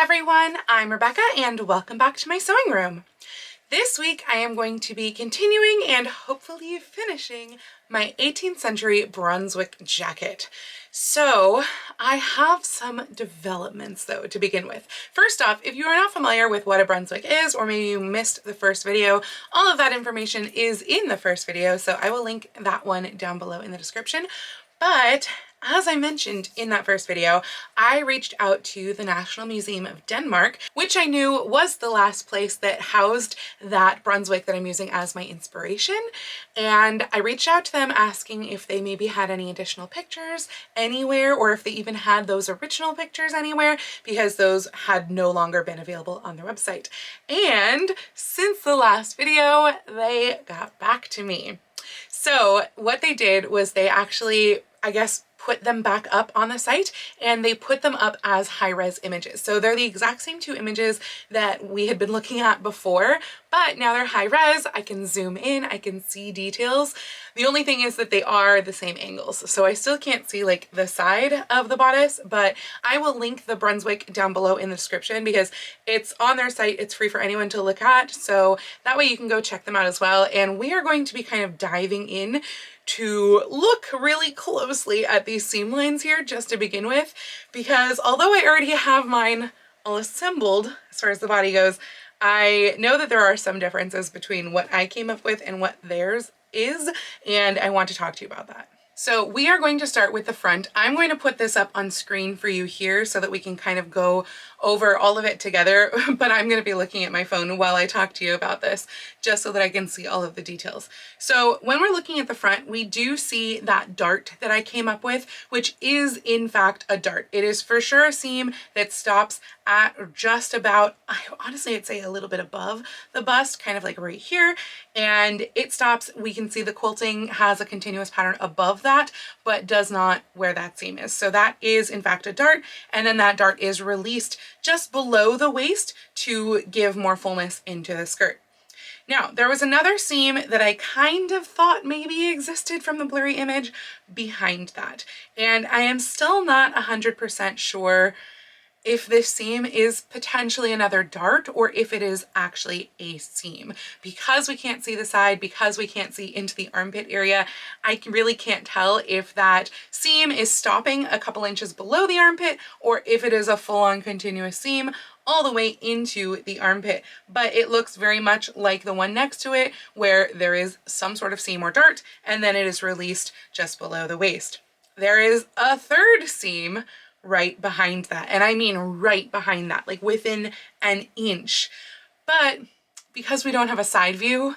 everyone, I'm Rebecca and welcome back to my sewing room. This week I am going to be continuing and hopefully finishing my 18th century Brunswick jacket. So I have some developments though to begin with. First off, if you are not familiar with what a Brunswick is, or maybe you missed the first video, all of that information is in the first video, so I will link that one down below in the description. But as I mentioned in that first video, I reached out to the National Museum of Denmark, which I knew was the last place that housed that Brunswick that I'm using as my inspiration. And I reached out to them asking if they maybe had any additional pictures anywhere, or if they even had those original pictures anywhere, because those had no longer been available on their website. And since the last video, they got back to me. So what they did was they actually, I guess, put them back up on the site, and they put them up as high-res images. So they're the exact same two images that we had been looking at before, but now they're high-res. I can zoom in, I can see details. The only thing is that they are the same angles. So I still can't see like the side of the bodice, but I will link the Brunswick down below in the description because it's on their site. It's free for anyone to look at. So that way you can go check them out as well. And we are going to be kind of diving in to look really closely at these seam lines here just to begin with, because although I already have mine all assembled as far as the body goes, I know that there are some differences between what I came up with and what theirs is, and I want to talk to you about that. So we are going to start with the front. I'm going to put this up on screen for you here so that we can kind of go over all of it together, but I'm going to be looking at my phone while I talk to you about this, just so that I can see all of the details. So when we're looking at the front, we do see that dart that I came up with, which is in fact a dart. It is for sure a seam that stops at just about, honestly, I'd say a little bit above the bust, kind of like right here, and it stops. We can see the quilting has a continuous pattern above that, but does not where that seam is. So that is in fact a dart, and then that dart is released just below the waist to give more fullness into the skirt. Now, there was another seam that I kind of thought maybe existed from the blurry image behind that, and I am still not 100% sure if this seam is potentially another dart or if it is actually a seam. Because we can't see the side, because we can't see into the armpit area, I really can't tell if that seam is stopping a couple inches below the armpit or if it is a full-on continuous seam all the way into the armpit. But it looks very much like the one next to it, where there is some sort of seam or dart and then it is released just below the waist. There is a third seam right behind that, and I mean right behind that, like within an inch. But because we don't have a side view,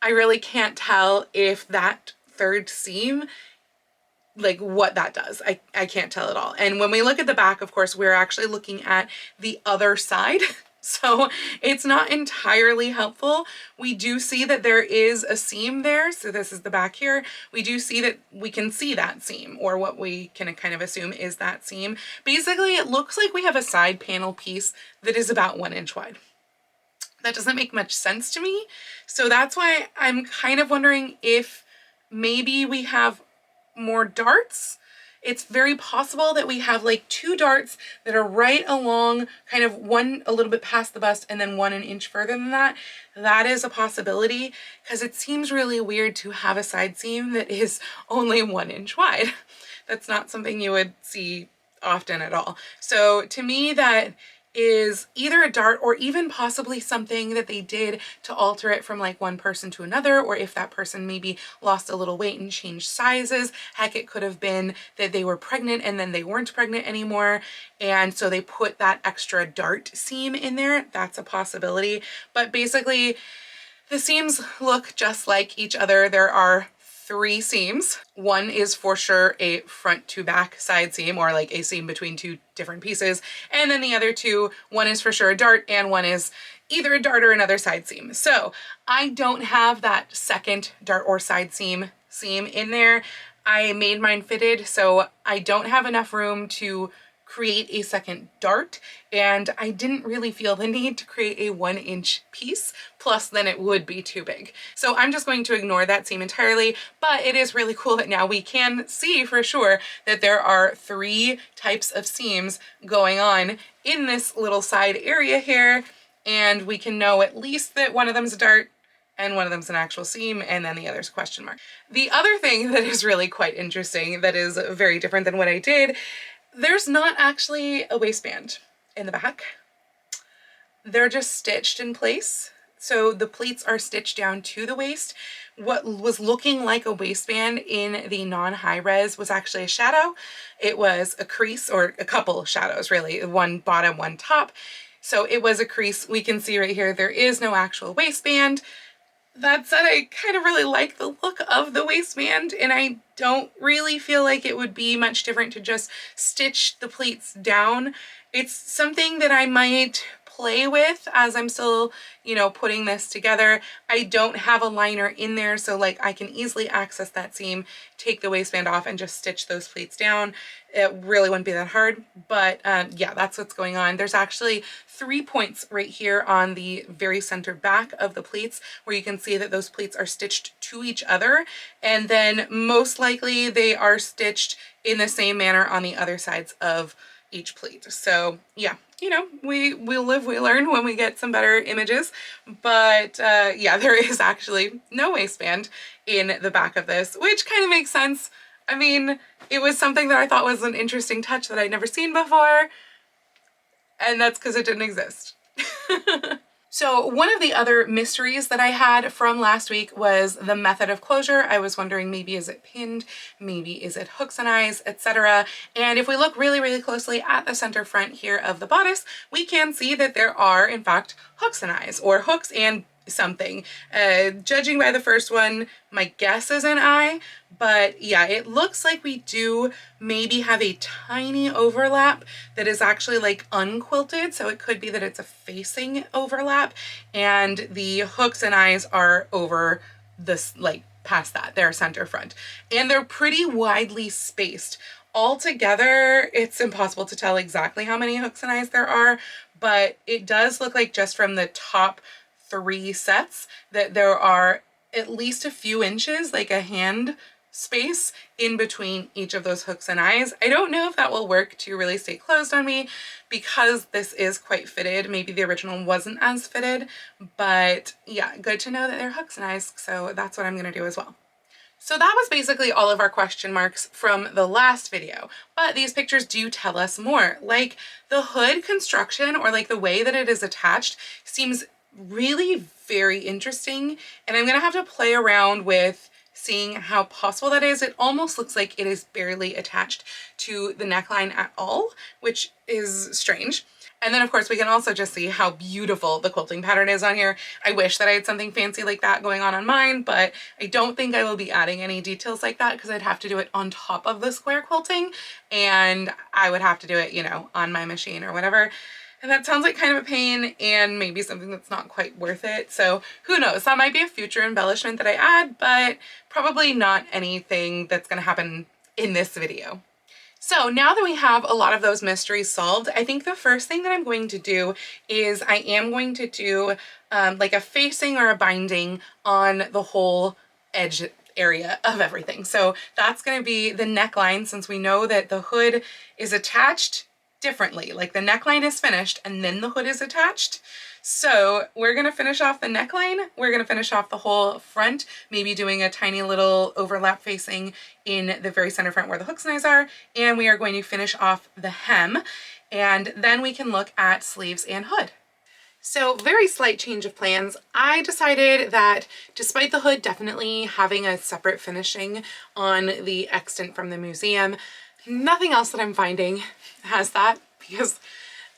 I really can't tell if that third seam, like what that does. I can't tell at all. And when we look at the back, of course, we're actually looking at the other side. So it's not entirely helpful. We do see that there is a seam there. So this is the back here. We do see that we can see that seam, or what we can kind of assume is that seam. Basically, it looks like we have a side panel piece that is about 1 inch wide. That doesn't make much sense to me. So that's why I'm kind of wondering if maybe we have more darts. It's very possible that we have like 2 darts that are right along, kind of one a little bit past the bust and then 1 inch further than that. That is a possibility, because it seems really weird to have a side seam that is only 1 inch wide. That's not something you would see often at all. So to me, that is either a dart or even possibly something that they did to alter it from like one person to another, or if that person maybe lost a little weight and changed sizes. Heck, it could have been that they were pregnant and then they weren't pregnant anymore, and so they put that extra dart seam in there. That's a possibility. But basically the seams look just like each other. There are 3 seams. One is for sure a front to back side seam, or like a seam between 2 different pieces. And then the other 2, one is for sure a dart and one is either a dart or another side seam. So I don't have that second dart or side seam in there. I made mine fitted, so I don't have enough room to create a second dart, and I didn't really feel the need to create a 1-inch piece, plus then it would be too big. So I'm just going to ignore that seam entirely, but it is really cool that now we can see for sure that there are 3 types of seams going on in this little side area here, and we can know at least that one of them's a dart and one of them's an actual seam, and then the other's a question mark. The other thing that is really quite interesting, that is very different than what I did, there's not actually a waistband in the back. They're just stitched in place. So the pleats are stitched down to the waist. What was looking like a waistband in the non-high res was actually a shadow. It was a crease, or a couple shadows really, one bottom, one top. So it was a crease. We can see right here, there is no actual waistband. That said, I kind of really like the look of the waistband, and I don't really feel like it would be much different to just stitch the pleats down. It's something that I might play with as I'm still, you know, putting this together. I don't have a liner in there, so like I can easily access that seam, take the waistband off, and just stitch those pleats down. It really wouldn't be that hard, but yeah, that's what's going on. There's actually 3 points right here on the very center back of the pleats where you can see that those pleats are stitched to each other, and then most likely they are stitched in the same manner on the other sides of each pleat. So yeah, you know, we live, we learn when we get some better images, but yeah, there is actually no waistband in the back of this, which kind of makes sense. I mean, it was something that I thought was an interesting touch that I'd never seen before, and that's because it didn't exist. So one of the other mysteries that I had from last week was the method of closure. I was wondering, maybe is it pinned, maybe is it hooks and eyes, etc. And if we look really, really closely at the center front here of the bodice, we can see that there are in fact hooks and eyes, or hooks and something. Judging by the first one, my guess is an eye, but yeah, it looks like we do maybe have a tiny overlap that is actually like unquilted, so it could be that it's a facing overlap, and the hooks and eyes are over this, like past that, they're center front, and they're pretty widely spaced. Altogether, it's impossible to tell exactly how many hooks and eyes there are, but it does look like just from the top 3 sets that there are at least a few inches, like a hand space in between each of those hooks and eyes. I don't know if that will work to really stay closed on me because this is quite fitted. Maybe the original wasn't as fitted, but yeah, good to know that they're hooks and eyes, so that's what I'm gonna do as well. So that was basically all of our question marks from the last video, but these pictures do tell us more. Like the hood construction, or like the way that it is attached, seems really very interesting, and I'm gonna have to play around with seeing how possible that is. It almost looks like it is barely attached to the neckline at all, which is strange. And then of course we can also just see how beautiful the quilting pattern is on here. I wish that I had something fancy like that going on mine, but I don't think I will be adding any details like that because I'd have to do it on top of the square quilting, and I would have to do it, you know, on my machine or whatever. And that sounds like kind of a pain, and maybe something that's not quite worth it. So who knows, that might be a future embellishment that I add, but probably not anything that's gonna happen in this video. So now that we have a lot of those mysteries solved, I think the first thing that I'm going to do is I am going to do like a facing or a binding on the whole edge area of everything. So that's going to be the neckline, since we know that the hood is attached differently. Like the neckline is finished and then the hood is attached. So we're going to finish off the neckline. We're going to finish off the whole front, maybe doing a tiny little overlap facing in the very center front where the hooks and eyes are. And we are going to finish off the hem, and then we can look at sleeves and hood. So very slight change of plans. I decided that despite the hood definitely having a separate finishing on the extant from the museum, nothing else that I'm finding has that, because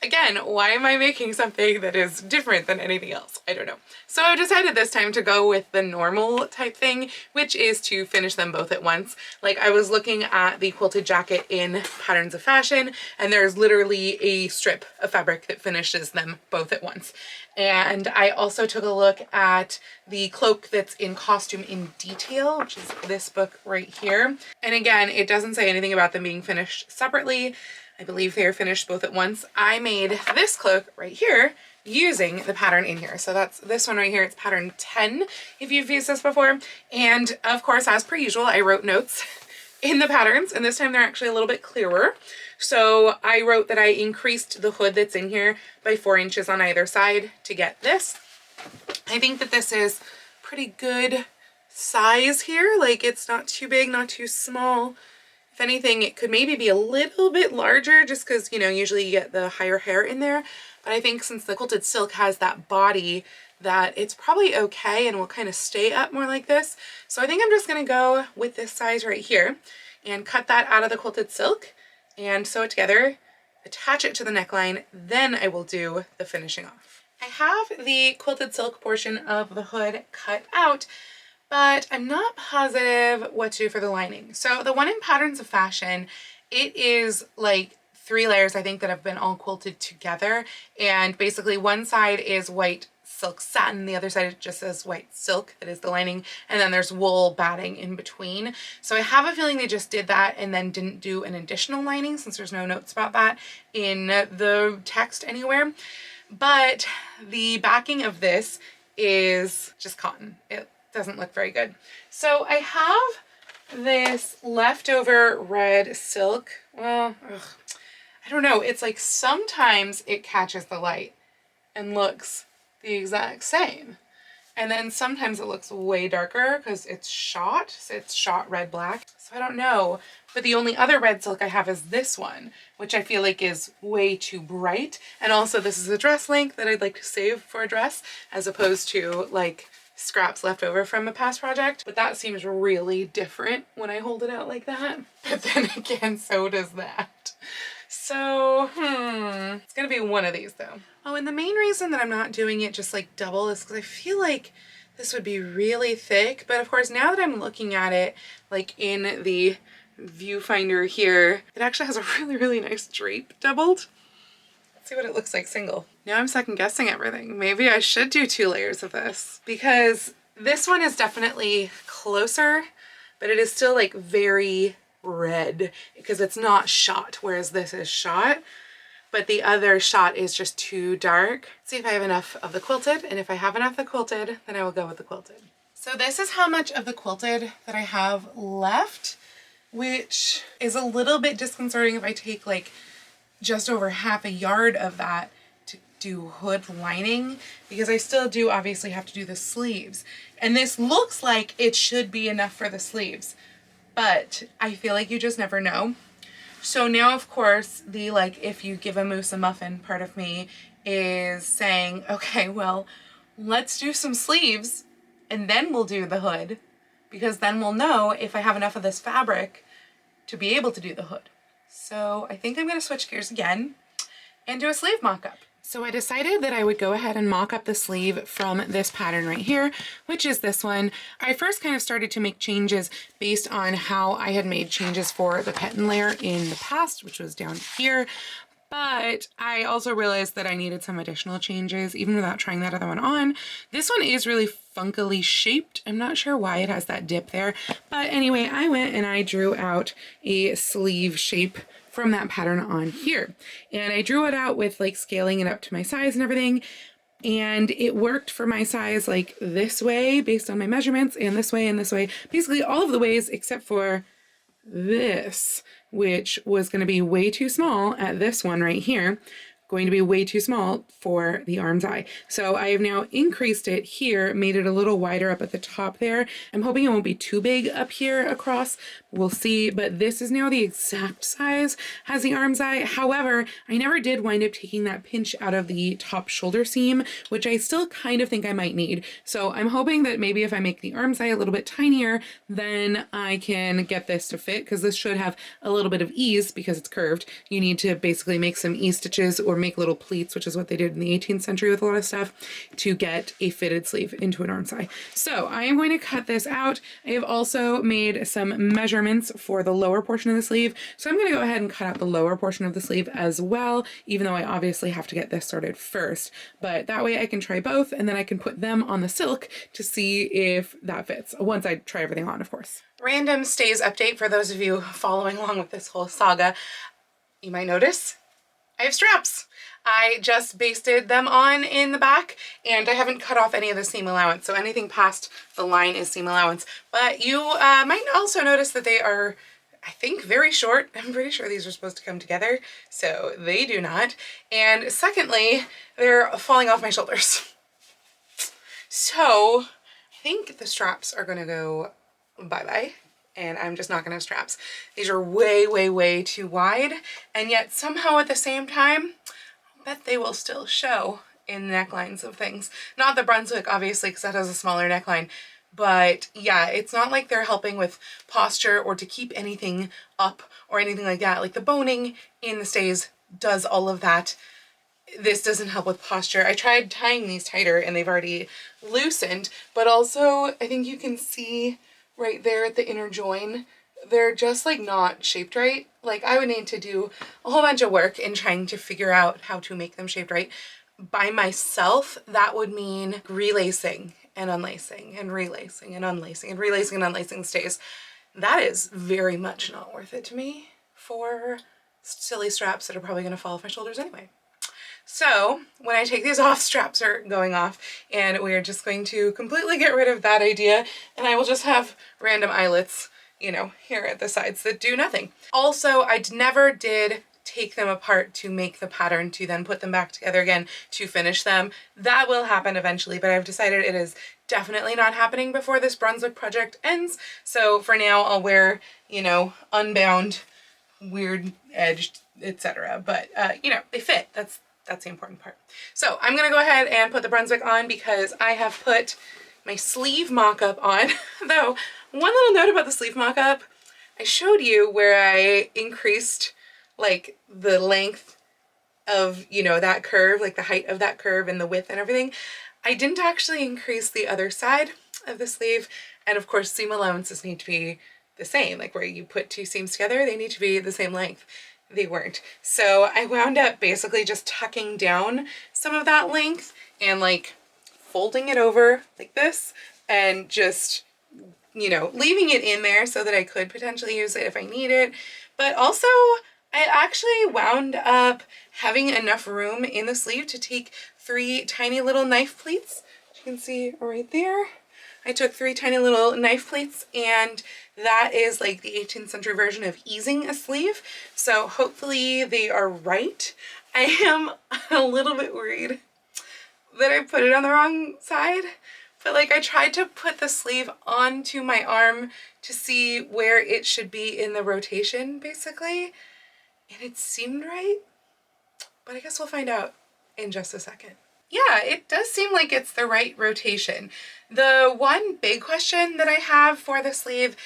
again, why am I making something that is different than anything else? I don't know. So I decided this time to go with the normal type thing, which is to finish them both at once. Like I was looking at the quilted jacket in Patterns of Fashion, and there's literally a strip of fabric that finishes them both at once. And I also took a look at the cloak that's in Costume in Detail, which is this book right here. And again, it doesn't say anything about them being finished separately. I believe they are finished both at once. I made this cloak right here using the pattern in here. So that's this one right here. It's pattern 10 if you've used this before. And of course, as per usual, I wrote notes in the patterns, and this time they're actually a little bit clearer. So I wrote that I increased the hood that's in here by 4 inches on either side to get this. I think that this is pretty good size here. Like, it's not too big, not too small. If anything, it could maybe be a little bit larger just because, you know, usually you get the higher hair in there. But I think since the quilted silk has that body, that it's probably okay and will kind of stay up more like this. So I think I'm just going to go with this size right here and cut that out of the quilted silk and sew it together, attach it to the neckline, then I will do the finishing off. I have the quilted silk portion of the hood cut out, but I'm not positive what to do for the lining. So the one in Patterns of Fashion, it is like 3 layers, I think, that have been all quilted together. And basically one side is white silk satin, the other side just says white silk, that is the lining, and then there's wool batting in between. So I have a feeling they just did that and then didn't do an additional lining, since there's no notes about that in the text anywhere. But the backing of this is just cotton. It doesn't look very good. So I have this leftover red silk. Well, I don't know. It's like sometimes it catches the light and looks the exact same. And then sometimes it looks way darker because it's shot. So it's shot red black. So I don't know. But the only other red silk I have is this one, which I feel like is way too bright. And also this is a dress length that I'd like to save for a dress as opposed to like scraps left over from a past project. But that seems really different when I hold it out like that. But then again, so does that. So, it's gonna be one of these though. Oh, and the main reason that I'm not doing it just like double is because I feel like this would be really thick. But of course, now that I'm looking at it like in the viewfinder here, it actually has a really, really nice drape doubled. Let's see what it looks like single. Now I'm second guessing everything. Maybe I should do 2 layers of this because this one is definitely closer, but it is still like very red because it's not shot, whereas this is shot, but the other shot is just too dark. Let's see if I have enough of the quilted, and if I have enough of the quilted, then I will go with the quilted. So this is how much of the quilted that I have left, which is a little bit disconcerting if I take like just over half a yard of that to do hood lining, because I still do obviously have to do the sleeves. And this looks like it should be enough for the sleeves, but I feel like you just never know. So now, of course, the like, if you give a moose a muffin part of me is saying, okay, well, let's do some sleeves and then we'll do the hood, because then we'll know if I have enough of this fabric to be able to do the hood. So I think I'm going to switch gears again and do a sleeve mock-up. So I decided that I would go ahead and mock up the sleeve from this pattern right here, which is this one. I first kind of started to make changes based on how I had made changes for the pattern layer in the past, which was down here. But I also realized that I needed some additional changes even without trying that other one on. This one is really funkily shaped. I'm not sure why it has that dip there. But anyway, I went and I drew out a sleeve shape from that pattern on here. And I drew it out with like scaling it up to my size and everything. And it worked for my size like this way based on my measurements, and this way and this way. Basically all of the ways except for this, which was going to be way too small at this one right here, going to be way too small for the arm's eye. So I have now increased it here, made it a little wider up at the top there. I'm hoping it won't be too big up here across. We'll see, but this is now the exact size as the arm's eye. However, I never did wind up taking that pinch out of the top shoulder seam, which I still kind of think I might need. So I'm hoping that maybe if I make the arm's eye a little bit tinier, then I can get this to fit, because this should have a little bit of ease because it's curved. You need to basically make some ease stitches or make little pleats, which is what they did in the 18th century with a lot of stuff, to get a fitted sleeve into an arm's eye. So I am going to cut this out. I have also made some measurements for the lower portion of the sleeve. So I'm going to go ahead and cut out the lower portion of the sleeve as well, even though I obviously have to get this started first. But that way I can try both, and then I can put them on the silk to see if that fits, once I try everything on, of course. Random stays update for those of you following along with this whole saga. you might notice I have straps. I just basted them on in the back, and I haven't cut off any of the seam allowance, so anything past the line is seam allowance. But you might also notice that they are, I think, very short. I'm pretty sure these are supposed to come together, so they do not. And secondly, they're falling off my shoulders. So I think the straps are gonna go bye-bye, and I'm just not gonna have straps. These are way, way, way too wide, and yet somehow at the same time, I bet they will still show in necklines of things. Not the Brunswick, obviously, because that has a smaller neckline, but yeah, it's not like they're helping with posture or to keep anything up or anything like that. Like the boning in the stays does all of that. This doesn't help with posture. I tried tying these tighter and they've already loosened, but also I think you can see right there at the inner join, they're just like not shaped right. Like I would need to do a whole bunch of work in trying to figure out how to make them shaped right. By myself, that would mean relacing and unlacing and relacing and unlacing and relacing and unlacing stays. That is very much not worth it to me for silly straps that are probably going to fall off my shoulders anyway. So when I take these off, straps are going off, and we're just going to completely get rid of that idea, and I will just have random eyelets, you know, here at the sides that do nothing. Also, I never did take them apart to make the pattern to then put them back together again to finish them. That will happen eventually, but I've decided it is definitely not happening before this Brunswick project ends. So for now, I'll wear, you know, unbound, weird edged, etc. But you know, they fit. That's the important part. So I'm gonna go ahead and put the Brunswick on because I have put my sleeve mock-up on. Though, one little note about the sleeve mock-up, I showed you where I increased like the length of, you know, that curve, like the height of that curve and the width and everything. I didn't actually increase the other side of the sleeve. And of course, seam allowances need to be the same, like where you put two seams together, they need to be the same length. They weren't. So I wound up basically just tucking down some of that length and like folding it over like this and just, you know, leaving it in there so that I could potentially use it if I need it. But also I actually wound up having enough room in the sleeve to take 3 tiny little knife pleats. You can see right there. I took 3 tiny little knife pleats, and that is like the 18th century version of easing a sleeve. So hopefully they are right. I am a little bit worried that I put it on the wrong side, but like I tried to put the sleeve onto my arm to see where it should be in the rotation basically, and it seemed right, but I guess we'll find out in just a second. Yeah, it does seem like it's the right rotation. The one big question that I have for the sleeve,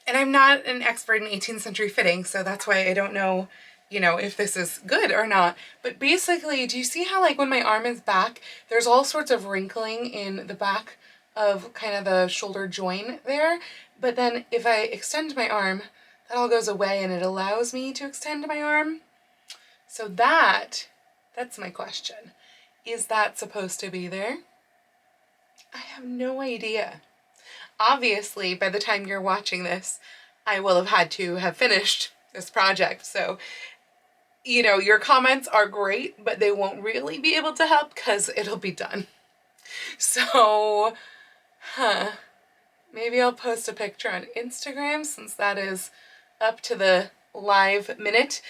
and I'm not an expert in 18th century fitting, so that's why I don't know, you know, if this is good or not, but basically, do you see how like when my arm is back, there's all sorts of wrinkling in the back of kind of the shoulder joint there, but then if I extend my arm, that all goes away and it allows me to extend my arm. So that's my question. Is that supposed to be there? I have no idea. Obviously, by the time you're watching this, I will have had to have finished this project. So, you know, your comments are great, but they won't really be able to help because it'll be done. So, maybe I'll post a picture on Instagram since that is up to the live minute.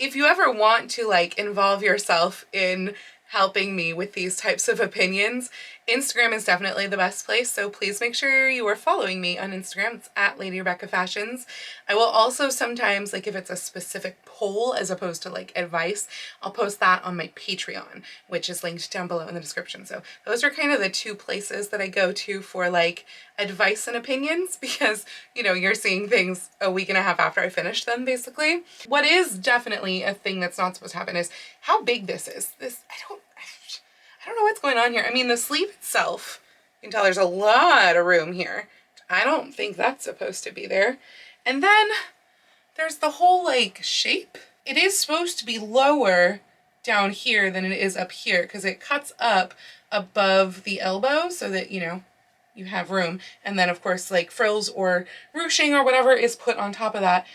If you ever want to like involve yourself in helping me with these types of opinions, Instagram is definitely the best place, so please make sure you are following me on Instagram. It's at Lady Rebecca Fashions. I will also sometimes, like if it's a specific poll as opposed to like advice, I'll post that on my Patreon, which is linked down below in the description. So those are kind of the 2 places that I go to for like advice and opinions, because, you know, you're seeing things a week and a half after I finish them, basically. What is definitely a thing that's not supposed to happen is how big this is. I don't know what's going on here. I mean, the sleeve itself, you can tell there's a lot of room here. I don't think that's supposed to be there. And then there's the whole like shape. It is supposed to be lower down here than it is up here because it cuts up above the elbow so that, you know, you have room. And then of course like frills or ruching or whatever is put on top of that.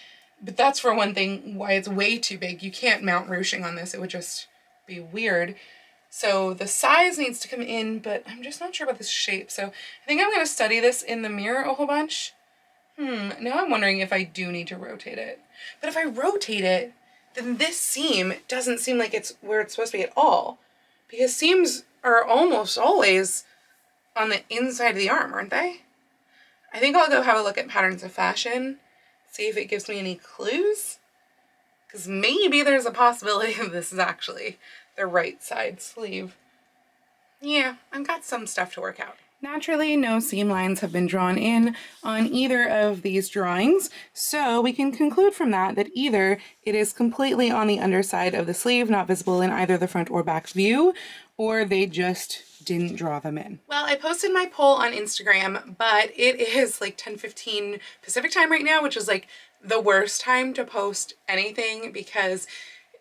But that's for one thing why it's way too big. You can't mount ruching on this. It would just be weird. So the size needs to come in, but I'm just not sure about this shape. So I think I'm going to study this in the mirror a whole bunch. Now I'm wondering if I do need to rotate it. But if I rotate it, then this seam doesn't seem like it's where it's supposed to be at all. Because seams are almost always on the inside of the arm, aren't they? I think I'll go have a look at Patterns of Fashion, see if it gives me any clues. Because maybe there's a possibility of this is actually the right side sleeve. Yeah, I've got some stuff to work out. Naturally, no seam lines have been drawn in on either of these drawings, so we can conclude from that that either it is completely on the underside of the sleeve, not visible in either the front or back view, or they just didn't draw them in. Well, I posted my poll on Instagram, but it is like 10:15 Pacific time right now, which is like the worst time to post anything because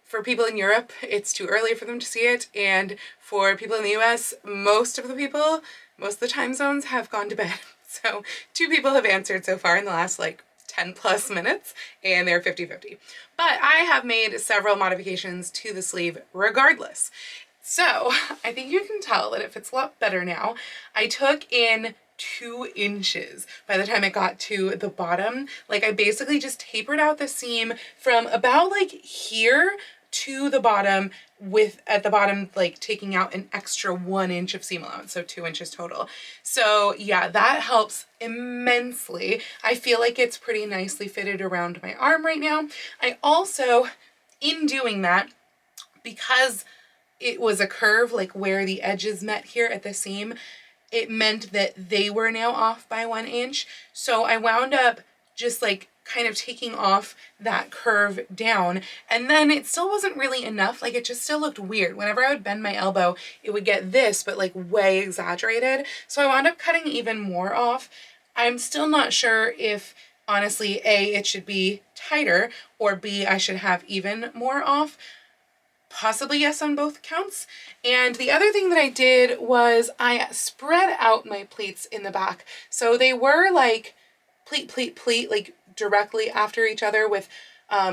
for people in Europe, it's too early for them to see it, and for people in the US, most of the time zones have gone to bed. So 2 people have answered so far in the last like 10 plus minutes, and they're 50-50. But I have made several modifications to the sleeve regardless. So I think you can tell that it fits a lot better now. I took in 2 inches by the time it got to the bottom. Like I basically just tapered out the seam from about like here to the bottom, with at the bottom like taking out an extra 1 inch of seam allowance, so 2 inches total. So yeah, that helps immensely. I feel like it's pretty nicely fitted around my arm right now. I also, in doing that, because it was a curve like where the edges met here at the seam, it meant that they were now off by 1 inch. So I wound up just like kind of taking off that curve down, and then it still wasn't really enough. Like it just still looked weird. Whenever I would bend my elbow, it would get this, but like way exaggerated. So I wound up cutting even more off. I'm still not sure if honestly, A, it should be tighter, or B, I should have even more off. Possibly yes on both counts. And the other thing that I did was I spread out my pleats in the back. So they were like pleat, pleat, pleat, like directly after each other with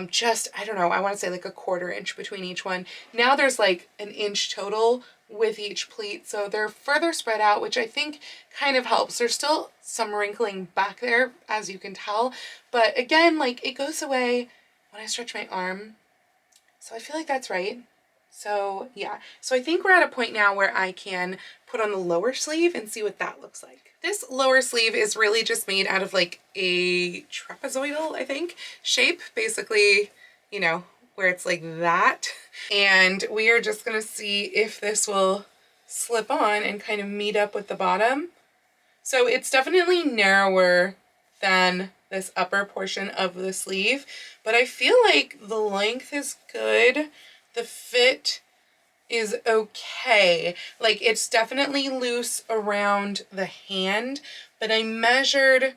just, I don't know, I want to say like a 1/4 inch between each one. Now there's like 1 inch total with each pleat. So they're further spread out, which I think kind of helps. There's still some wrinkling back there, as you can tell. But again, like it goes away when I stretch my arm. So I feel like that's right. So yeah, so I think we're at a point now where I can put on the lower sleeve and see what that looks like. This lower sleeve is really just made out of like a trapezoidal, I think, shape, basically, you know, where it's like that. And we are just gonna see if this will slip on and kind of meet up with the bottom. So it's definitely narrower than this upper portion of the sleeve, but I feel like the length is good. The fit is okay. Like it's definitely loose around the hand, but I measured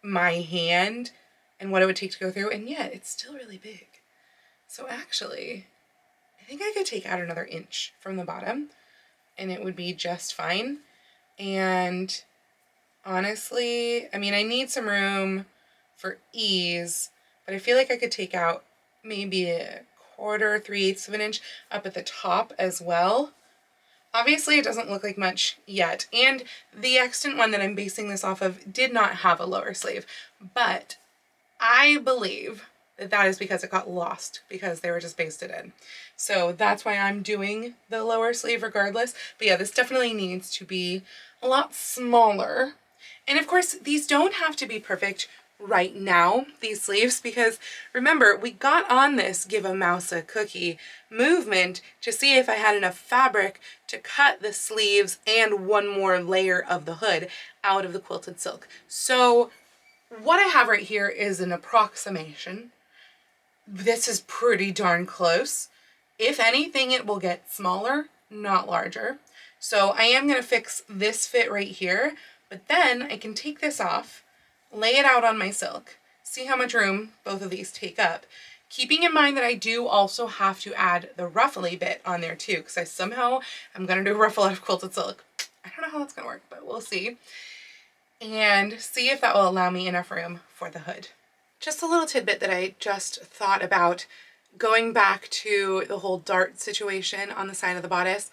my hand and what it would take to go through, and yet it's still really big. So actually, I think I could take out another inch from the bottom and it would be just fine. And honestly, I mean, I need some room for ease, but I feel like I could take out maybe a 1/4, 3/8 of an inch up at the top as well. Obviously, it doesn't look like much yet, and the extant one that I'm basing this off of did not have a lower sleeve, but I believe that that is because it got lost because they were just basted in. So that's why I'm doing the lower sleeve regardless. But yeah, this definitely needs to be a lot smaller. And of course, these don't have to be perfect right now, these sleeves, because remember, we got on this give a mouse a cookie movement to see if I had enough fabric to cut the sleeves and one more layer of the hood out of the quilted silk. So what I have right here is an approximation. This is pretty darn close. If anything, it will get smaller, not larger. So I am going to fix this fit right here, but then I can take this off, lay it out on my silk, see how much room both of these take up, keeping in mind that I do also have to add the ruffly bit on there too, because I somehow am going to do a ruffle out of quilted silk. I don't know how that's going to work, but we'll see. And see if that will allow me enough room for the hood. Just a little tidbit that I just thought about, going back to the whole dart situation on the side of the bodice.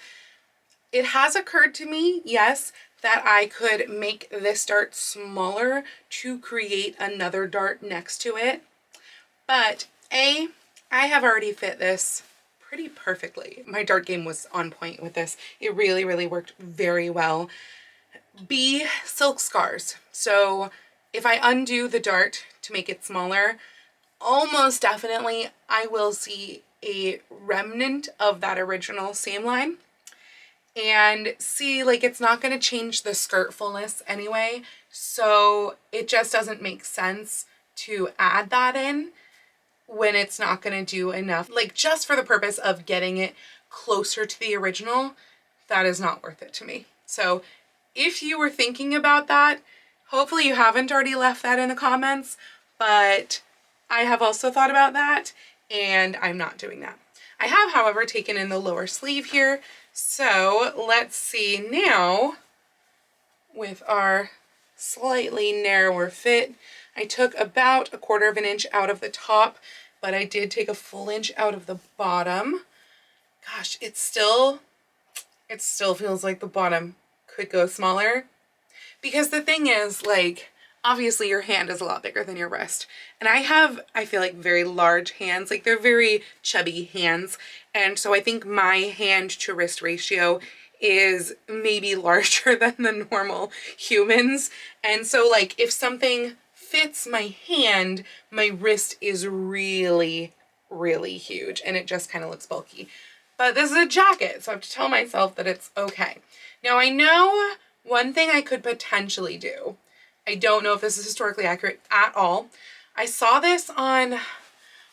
It has occurred to me, yes, that I could make this dart smaller to create another dart next to it. But A, I have already fit this pretty perfectly. My dart game was on point with this. It really, really worked very well. B, silk scars. So if I undo the dart to make it smaller, almost definitely I will see a remnant of that original seam line. And see, like, it's not going to change the skirt fullness anyway, so it just doesn't make sense to add that in when it's not going to do enough. Like, just for the purpose of getting it closer to the original, that is not worth it to me. So if you were thinking about that, hopefully you haven't already left that in the comments, but I have also thought about that and I'm not doing that. I have, however, taken in the lower sleeve here. So let's see now with our slightly narrower fit. I took about 1/4 of an inch out of the top, but I did take a full inch out of the bottom. Gosh, it still feels like the bottom could go smaller, because the thing is, like, obviously your hand is a lot bigger than your wrist. And I feel like very large hands, like they're very chubby hands. And so I think my hand to wrist ratio is maybe larger than the normal humans. And so, like, if something fits my hand, my wrist is really, really huge and it just kind of looks bulky. But this is a jacket, so I have to tell myself that it's okay. Now I know one thing I could potentially do. I don't know if this is historically accurate at all. I saw this on,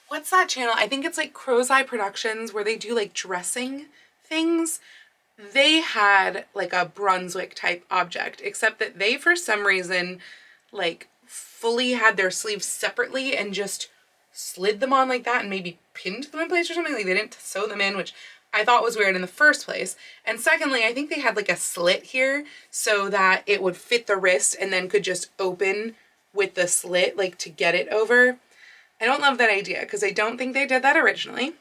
what's that channel? I think it's like Crow's Eye Productions, where they do like dressing things. They had like a Brunswick type object, except that they, for some reason, like fully had their sleeves separately and just slid them on like that and maybe pinned them in place or something. Like they didn't sew them in, which I thought was weird in the first place. And secondly, I think they had like a slit here so that it would fit the wrist and then could just open with the slit, like to get it over. I don't love that idea because I don't think they did that originally.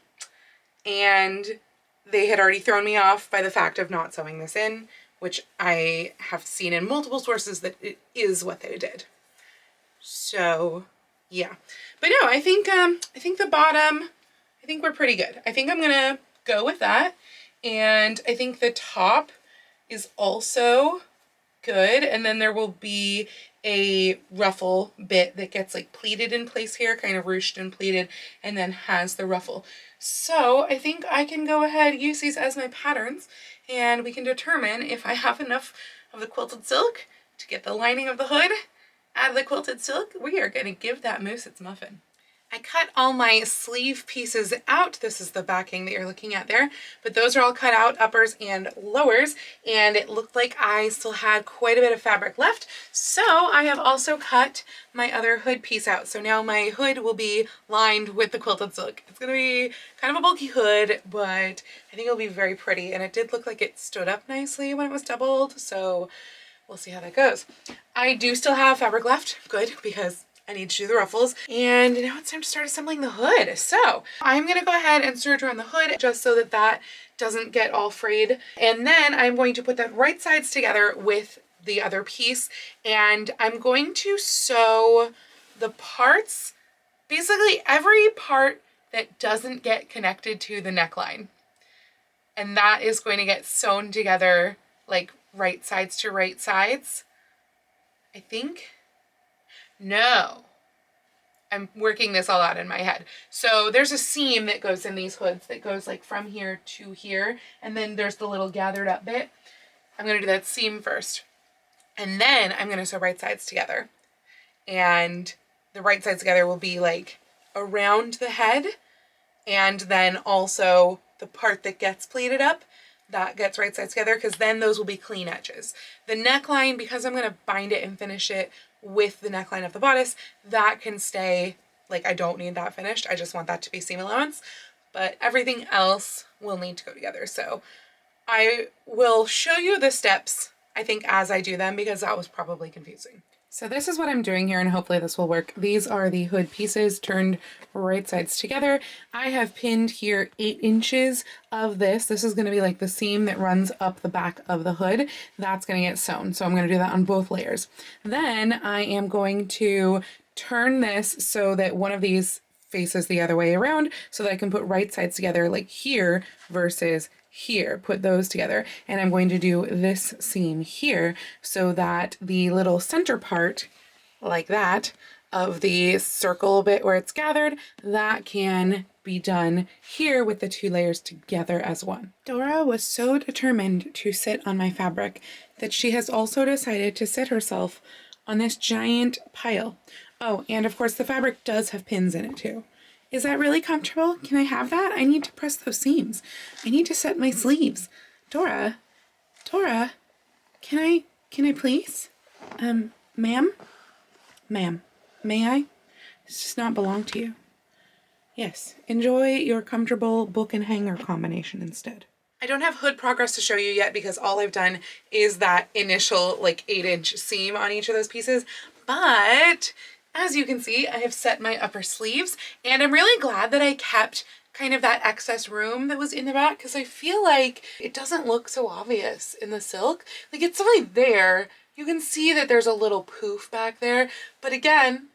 And they had already thrown me off by the fact of not sewing this in, which I have seen in multiple sources that it is what they did. So yeah, but no, I think the bottom, I think we're pretty good. I think I'm gonna go with that. And I think the top is also good. And then there will be a ruffle bit that gets like pleated in place here, kind of ruched and pleated, and then has the ruffle. So I think I can go ahead, use these as my patterns, and we can determine if I have enough of the quilted silk to get the lining of the hood. Out of the quilted silk, we are going to give that moose its muffin. I cut all my sleeve pieces out. This is the backing that you're looking at there, but those are all cut out, uppers and lowers, and it looked like I still had quite a bit of fabric left. So I have also cut my other hood piece out. So now my hood will be lined with the quilted silk. It's going to be kind of a bulky hood, but I think it'll be very pretty. And it did look like it stood up nicely when it was doubled. So we'll see how that goes. I do still have fabric left. Good, because I need to do the ruffles, and now it's time to start assembling the hood. So I'm gonna go ahead and serge around the hood just so that that doesn't get all frayed. And then I'm going to put the right sides together with the other piece, and I'm going to sew the parts, basically every part that doesn't get connected to the neckline. And that is going to get sewn together like right sides to right sides, I think. No, I'm working this all out in my head. So there's a seam that goes in these hoods that goes like from here to here, and then there's the little gathered up bit. I'm gonna do that seam first, and then I'm gonna sew right sides together. And the right sides together will be like around the head, and then also the part that gets pleated up, that gets right sides together, because then those will be clean edges. The neckline, because I'm gonna bind it and finish it with the neckline of the bodice, that can stay, like I don't need that finished. I just want that to be seam allowance, but everything else will need to go together. So I will show you the steps, I think, as I do them, because that was probably confusing. So this is what I'm doing here, and hopefully this will work. These are the hood pieces turned right sides together. I have pinned here 8 inches of this. This is going to be like the seam that runs up the back of the hood. That's going to get sewn. So I'm going to do that on both layers. Then I am going to turn this so that one of these faces the other way around so that I can put right sides together like here versus here, put those together. And I'm going to do this seam here so that the little center part, like that, of the circle bit where it's gathered, that can be done here with the 2 layers together as one. Dora was so determined to sit on my fabric that she has also decided to sit herself on this giant pile. Oh, and of course the fabric does have pins in it too. Is that really comfortable? Can I have that? I need to press those seams. I need to set my sleeves. Dora, can I please? Ma'am? Ma'am, may I? This does not belong to you. Yes, enjoy your comfortable book and hanger combination instead. I don't have hood progress to show you yet because all I've done is that initial like 8-inch seam on each of those pieces, but as you can see, I have set my upper sleeves, and I'm really glad that I kept kind of that excess room that was in the back because I feel like it doesn't look so obvious in the silk. Like it's definitely there. You can see that there's a little poof back there, but again,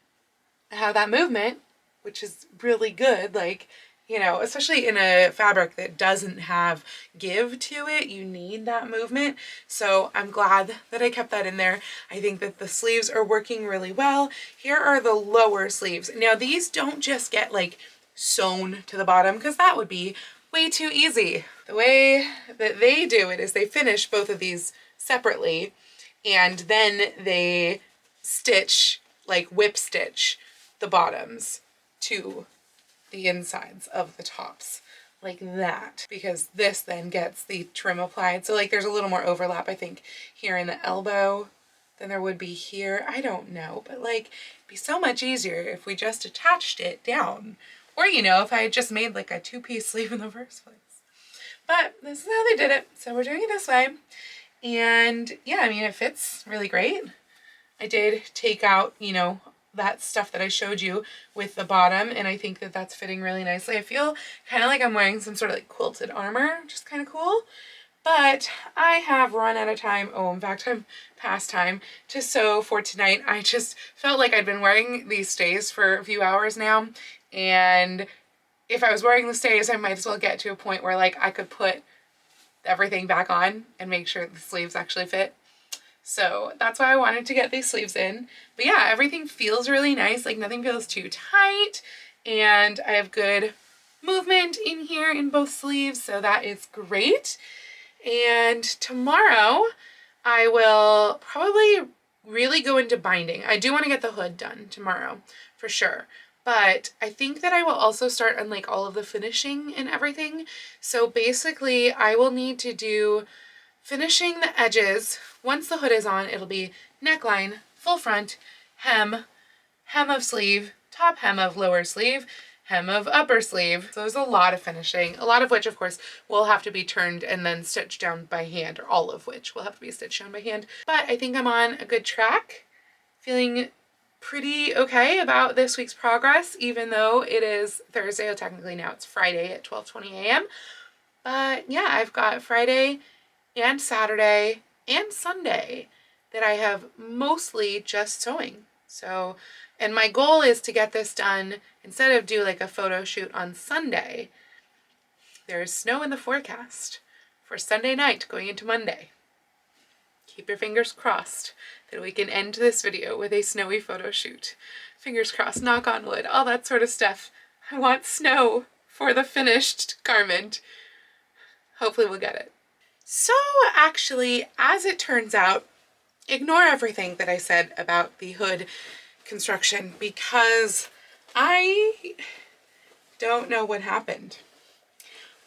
I have that movement, which is really good. Like, you know, especially in a fabric that doesn't have give to it, you need that movement. So I'm glad that I kept that in there. I think that the sleeves are working really well. Here are the lower sleeves. Now these don't just get like sewn to the bottom because that would be way too easy. The way that they do it is they finish both of these separately and then they stitch, like whip stitch the bottoms to the insides of the tops like that, because this then gets the trim applied. So like there's a little more overlap, I think, here in the elbow than there would be here. I don't know, but like it'd be so much easier if we just attached it down, or you know, if I had just made like a 2-piece sleeve in the first place. But this is how they did it, so we're doing it this way. And yeah, I mean, it fits really great. I did take out, you know, that stuff that I showed you with the bottom, and I think that that's fitting really nicely. I feel kind of like I'm wearing some sort of like quilted armor, which is kind of cool. But I have run out of time. Oh, in fact, I'm past time to sew for tonight. I just felt like I'd been wearing these stays for a few hours now, and if I was wearing the stays, I might as well get to a point where like I could put everything back on and make sure the sleeves actually fit. So that's why I wanted to get these sleeves in. But yeah, everything feels really nice. Like nothing feels too tight. And I have good movement in here in both sleeves. So that is great. And tomorrow I will probably really go into binding. I do want to get the hood done tomorrow for sure. But I think that I will also start on like all of the finishing and everything. So basically I will need to do finishing the edges. Once the hood is on, it'll be neckline, full front, hem, hem of sleeve, top hem of lower sleeve, hem of upper sleeve. So there's a lot of finishing, a lot of which of course will have to be turned and then stitched down by hand, or all of which will have to be stitched down by hand. But I think I'm on a good track, feeling pretty okay about this week's progress, even though it is Thursday. Well, technically now it's Friday at 12:20 a.m. But yeah, I've got Friday and Saturday and Sunday that I have mostly just sewing. So, and my goal is to get this done, instead of do like a photo shoot on Sunday, there's snow in the forecast for Sunday night going into Monday. Keep your fingers crossed that we can end this video with a snowy photo shoot. Fingers crossed, knock on wood, all that sort of stuff. I want snow for the finished garment. Hopefully we'll get it. So actually, as it turns out, ignore everything that I said about the hood construction because I don't know what happened.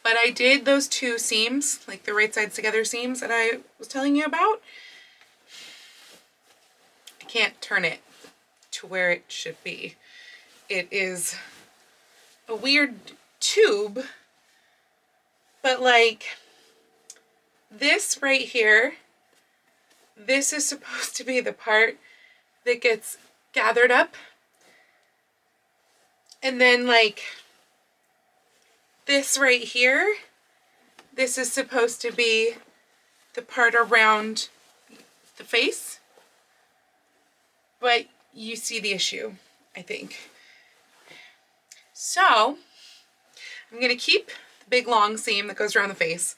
But I did those 2 seams, like the right sides together seams that I was telling you about. I can't turn it to where it should be. It is a weird tube, but like this right here, this is supposed to be the part that gets gathered up. And then like this right here, this is supposed to be the part around the face, but you see the issue, I think. So I'm gonna keep the big long seam that goes around the face,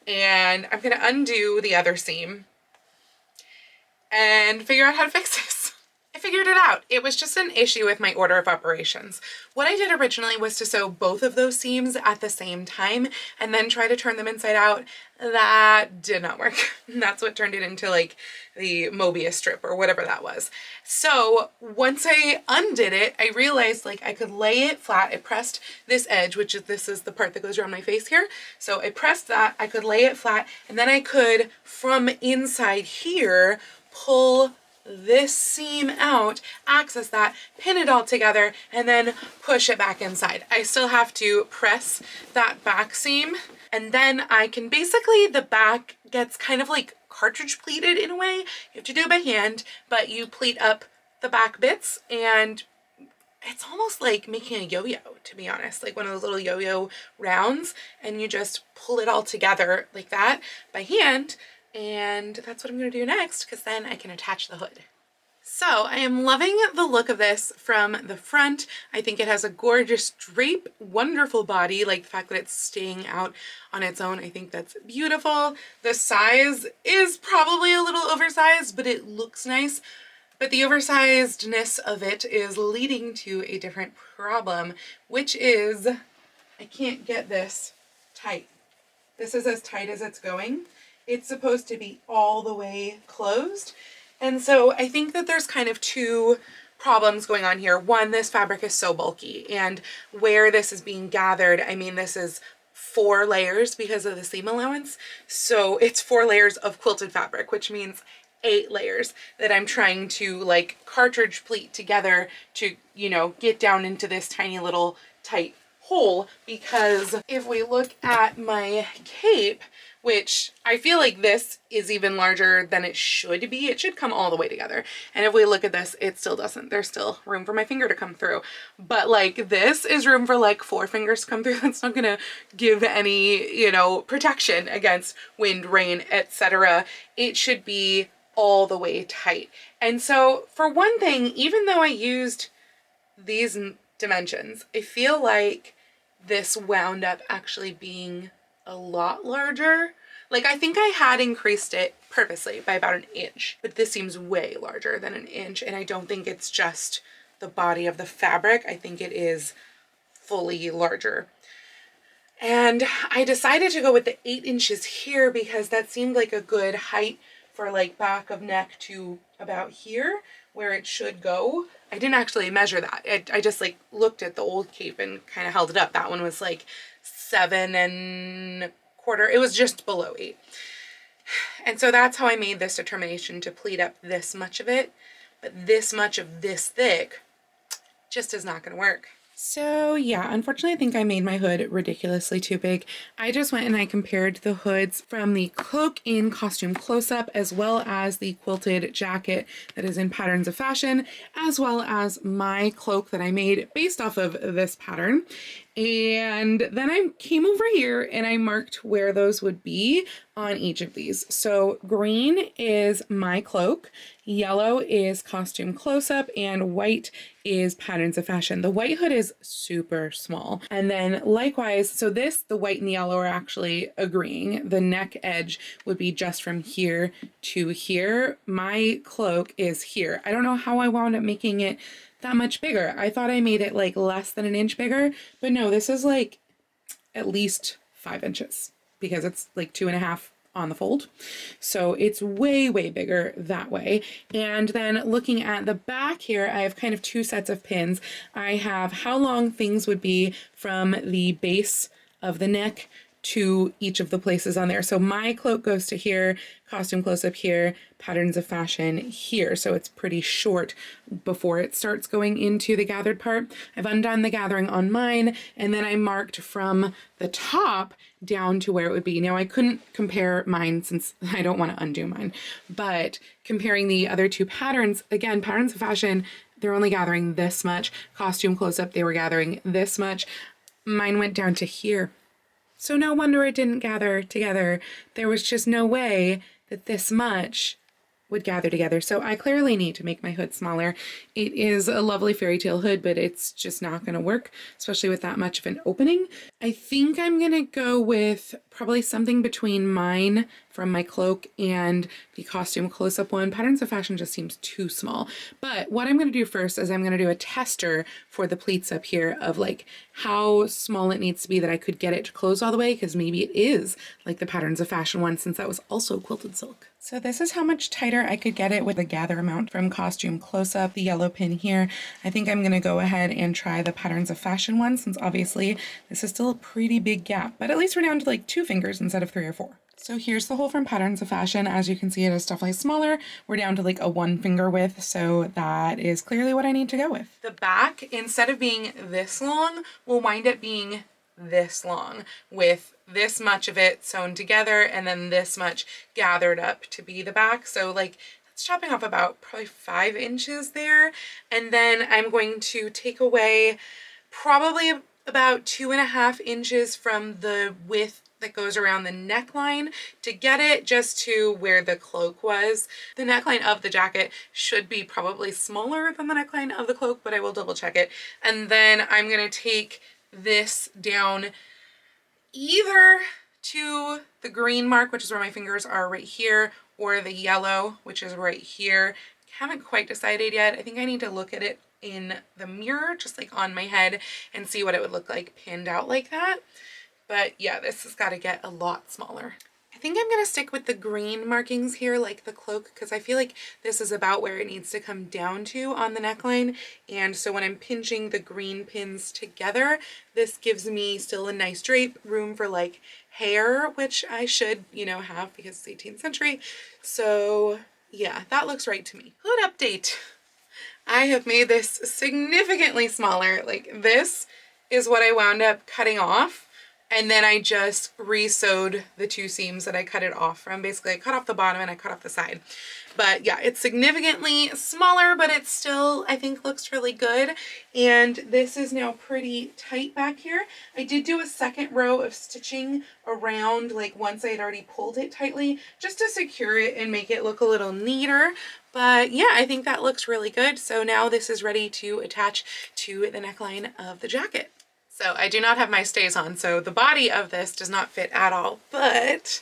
and I'm gonna undo the other seam and figure out how to fix this. I figured it out. It was just an issue with my order of operations. What I did originally was to sew both of those seams at the same time and then try to turn them inside out. That did not work. That's what turned it into like the Mobius strip or whatever that was. So once I undid it, I realized like I could lay it flat. I pressed this edge, which is this is the part that goes around my face here. So I pressed that, I could lay it flat, and then I could, from inside here, pull this seam out, access that, pin it all together, and then push it back inside. I still have to press that back seam, and then I can basically, the back gets kind of like cartridge pleated in a way. You have to do it by hand, but you pleat up the back bits, and it's almost like making a yo-yo, to be honest, like one of those little yo-yo rounds, and you just pull it all together like that by hand. And that's what I'm going to do next, because then I can attach the hood. So I am loving the look of this from the front. I think it has a gorgeous drape, wonderful body, like the fact that it's staying out on its own. I think that's beautiful. The size is probably a little oversized, but it looks nice. But the oversizedness of it is leading to a different problem, which is I can't get this tight. This is as tight as it's going. It's supposed to be all the way closed. And so I think that there's kind of two problems going on here. One, this fabric is so bulky, and where this is being gathered, I mean, this is 4 layers because of the seam allowance. So it's 4 layers of quilted fabric, which means 8 layers that I'm trying to like cartridge pleat together to, you know, get down into this tiny little tight hole. Because if we look at my cape, which I feel like this is even larger than it should be. It should come all the way together. And if we look at this, it still doesn't. There's still room for my finger to come through. But like this is room for like 4 fingers to come through. That's not gonna give any, you know, protection against wind, rain, etc. It should be all the way tight. And so for one thing, even though I used these dimensions, I feel like this wound up actually being a lot larger. Like I think I had increased it purposely by about 1 inch, but this seems way larger than 1 inch. And I don't think it's just the body of the fabric. I think it is fully larger. And I decided to go with the 8 inches here because that seemed like a good height for like back of neck to about here where it should go. I didn't actually measure that. I just like looked at the old cape and kind of held it up. That one was like 7 1/4. It was just below 8. And so that's how I made this determination to pleat up this much of it, but this much of this thick just is not going to work. So yeah, unfortunately I think I made my hood ridiculously too big. I just went and I compared the hoods from the cloak in Costume Close-Up as well as the quilted jacket that is in Patterns of Fashion, as well as my cloak that I made based off of this pattern. And then I came over here and I marked where those would be on each of these. So green is my cloak, yellow is Costume Close-Up, and white is Patterns of Fashion. The white hood is super small. And then likewise, so this, the white and the yellow are actually agreeing. The neck edge would be just from here to here. My cloak is here. I don't know how I wound up making it that much bigger. I thought I made it like less than 1 inch bigger, but no, this is like at least 5 inches because it's like 2.5 on the fold. So it's way, way bigger that way. And then looking at the back here, I have kind of 2 sets of pins. I have how long things would be from the base of the neck to each of the places on there. So my cloak goes to here, costume close-up here, patterns of fashion here. So it's pretty short before it starts going into the gathered part. I've undone the gathering on mine, and then I marked from the top down to where it would be. Now I couldn't compare mine since I don't want to undo mine, but comparing the other two patterns, again, patterns of fashion, they're only gathering this much. Costume close-up, they were gathering this much. Mine went down to here. So no wonder it didn't gather together. There was just no way that this much would gather together. So I clearly need to make my hood smaller. It is a lovely fairy tale hood, but it's just not going to work, especially with that much of an opening. I think I'm going to go with probably something between mine from my cloak and the costume close-up one. Patterns of Fashion just seems too small. But what I'm going to do first is I'm going to do a tester for the pleats up here of like how small it needs to be that I could get it to close all the way, because maybe it is like the Patterns of Fashion one, since that was also quilted silk. So this is how much tighter I could get it with the gather amount from costume close-up, the yellow pin here. I think I'm going to go ahead and try the Patterns of Fashion one, since obviously this is still a pretty big gap, but at least we're down to like 2 fingers instead of 3 or 4. So here's the hole from Patterns of Fashion. As you can see, it is definitely smaller. We're down to like a 1 finger width, so that is clearly what I need to go with. The back, instead of being this long, will wind up being this long, with this much of it sewn together and then this much gathered up to be the back. So like that's chopping off about probably 5 inches there. And then I'm going to take away probably about 2.5 inches from the width that goes around the neckline to get it just to where the cloak was. The neckline of the jacket should be probably smaller than the neckline of the cloak, but I will double check it. And then I'm going to take this down either to the green mark, which is where my fingers are right here, or the yellow, which is right here. Haven't quite decided yet. I think I need to look at it in the mirror, just like on my head, and see what it would look like pinned out like that. But yeah, this has got to get a lot smaller. I think I'm going to stick with the green markings here, like the cloak, because I feel like this is about where it needs to come down to on the neckline. And so when I'm pinching the green pins together, this gives me still a nice drape, room for like hair, which I should, you know, have because it's 18th century. So yeah, that looks right to me. Hood update. I have made this significantly smaller. Like this is what I wound up cutting off. And then I just re-sewed the 2 seams that I cut it off from. Basically, I cut off the bottom and I cut off the side. But yeah, it's significantly smaller, but it still, I think, looks really good. And this is now pretty tight back here. I did do a second row of stitching around, like once I had already pulled it tightly, just to secure it and make it look a little neater. But yeah, I think that looks really good. So now this is ready to attach to the neckline of the jacket. So I do not have my stays on, so the body of this does not fit at all, but